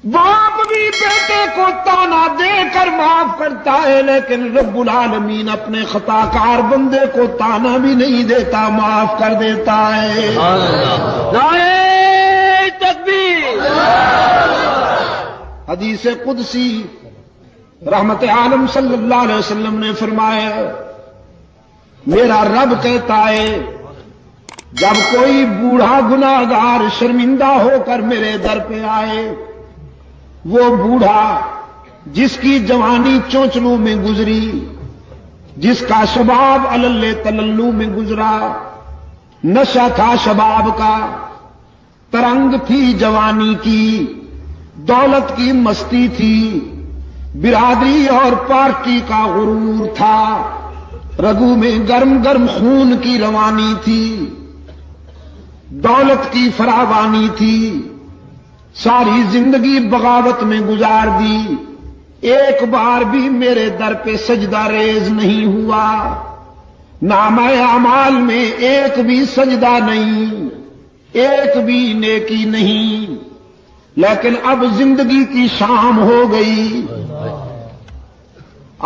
باپ بھی بیٹے کو تانا دے کر معاف کرتا ہے، لیکن رب العالمین اپنے خطا کار بندے کو تانا بھی نہیں دیتا، معاف کر دیتا ہے۔ نعرہ تکبیر۔ حدیث قدسی رحمت عالم صلی اللہ علیہ وسلم نے فرمایا، میرا رب کہتا ہے جب کوئی بوڑھا گناہگار شرمندہ ہو کر میرے در پہ آئے، وہ بوڑھا جس کی جوانی چونچلوں میں گزری، جس کا شباب علل تللو میں گزرا، نشہ تھا شباب کا، ترنگ تھی جوانی کی، دولت کی مستی تھی، برادری اور پارٹی کا غرور تھا، رگوں میں گرم گرم خون کی روانی تھی، دولت کی فراوانی تھی، ساری زندگی بغاوت میں گزار دی، ایک بار بھی میرے در پہ سجدہ ریز نہیں ہوا، نامہ اعمال میں ایک بھی سجدہ نہیں، ایک بھی نیکی نہیں، لیکن اب زندگی کی شام ہو گئی،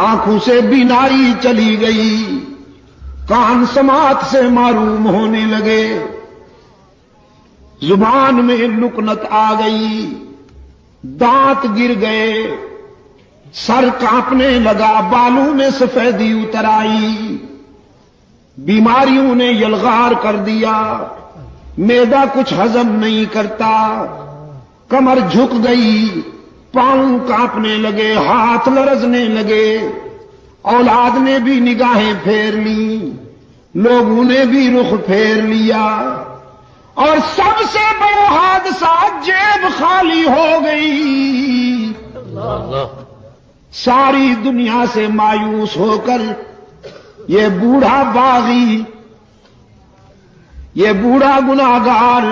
آنکھوں سے بینائی چلی گئی، کان سماعت سے معروم ہونے لگے، زبان میں لکنت آ گئی، دانت گر گئے، سر کانپنے لگا، بالوں میں سفیدی اتر آئی، بیماریوں نے یلغار کر دیا، معدہ کچھ ہضم نہیں کرتا، کمر جھک گئی، پاؤں کانپنے لگے، ہاتھ لرزنے لگے، اولاد نے بھی نگاہیں پھیر لی، لوگوں نے بھی رخ پھیر لیا، اور سب سے بڑا حادثہ جیب خالی ہو گئی۔ ساری دنیا سے مایوس ہو کر یہ بوڑھا باغی، یہ بوڑھا گناہگار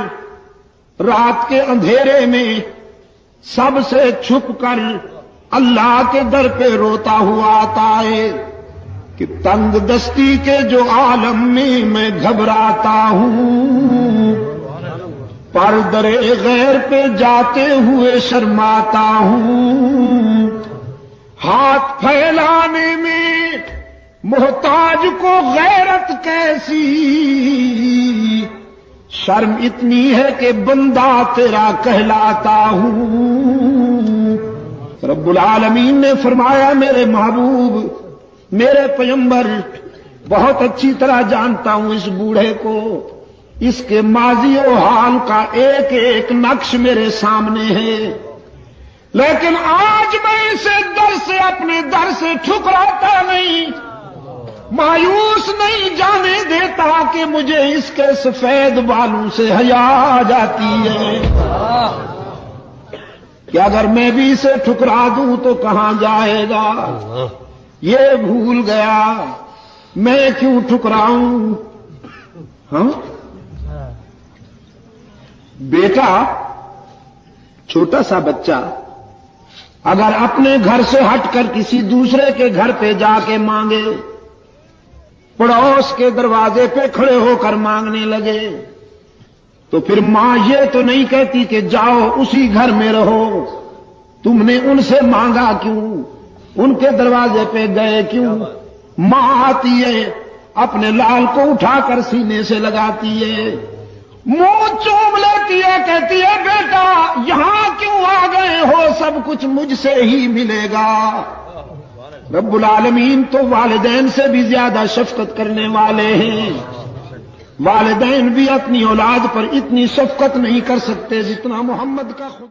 رات کے اندھیرے میں سب سے چھپ کر اللہ کے در پہ روتا ہوا آتا ہے کہ تنگ دستی کے جو عالم میں گھبراتا ہوں، پر در غیر پہ جاتے ہوئے شرماتا ہوں، ہاتھ پھیلانے میں محتاج کو غیرت کیسی، شرم اتنی ہے کہ بندہ تیرا کہلاتا ہوں۔ رب العالمین نے فرمایا میرے محبوب، میرے پیغمبر بہت اچھی طرح جانتا ہوں اس بوڑھے کو، اس کے ماضی و حال کا ایک ایک نقش میرے سامنے ہے، لیکن آج میں اسے در سے اپنے در سے ٹھکراتا نہیں، مایوس نہیں جانے دیتا کہ مجھے اس کے سفید بالوں سے حیا آ جاتی ہے کہ اگر میں بھی اسے ٹھکرا دوں تو کہاں جائے گا، یہ بھول گیا میں کیوں ٹھکراؤں۔ ہاں بیٹا، چھوٹا سا بچہ اگر اپنے گھر سے ہٹ کر کسی دوسرے کے گھر پہ جا کے مانگے، پڑوس کے دروازے پہ کھڑے ہو کر مانگنے لگے، تو پھر ماں یہ تو نہیں کہتی کہ جاؤ اسی گھر میں رہو، تم نے ان سے مانگا کیوں، ان کے دروازے پہ گئے کیوں؟ ماں آتی ہے، اپنے لال کو اٹھا کر سینے سے لگاتی ہے، منہ چوم لیتی ہے، کہتی ہے بیٹا یہاں کیوں آ گئے ہو، سب کچھ مجھ سے ہی ملے گا۔ رب العالمین تو والدین سے بھی زیادہ شفقت کرنے والے ہیں، والدین بھی اپنی اولاد پر اتنی شفقت نہیں کر سکتے جتنا محمد کا خود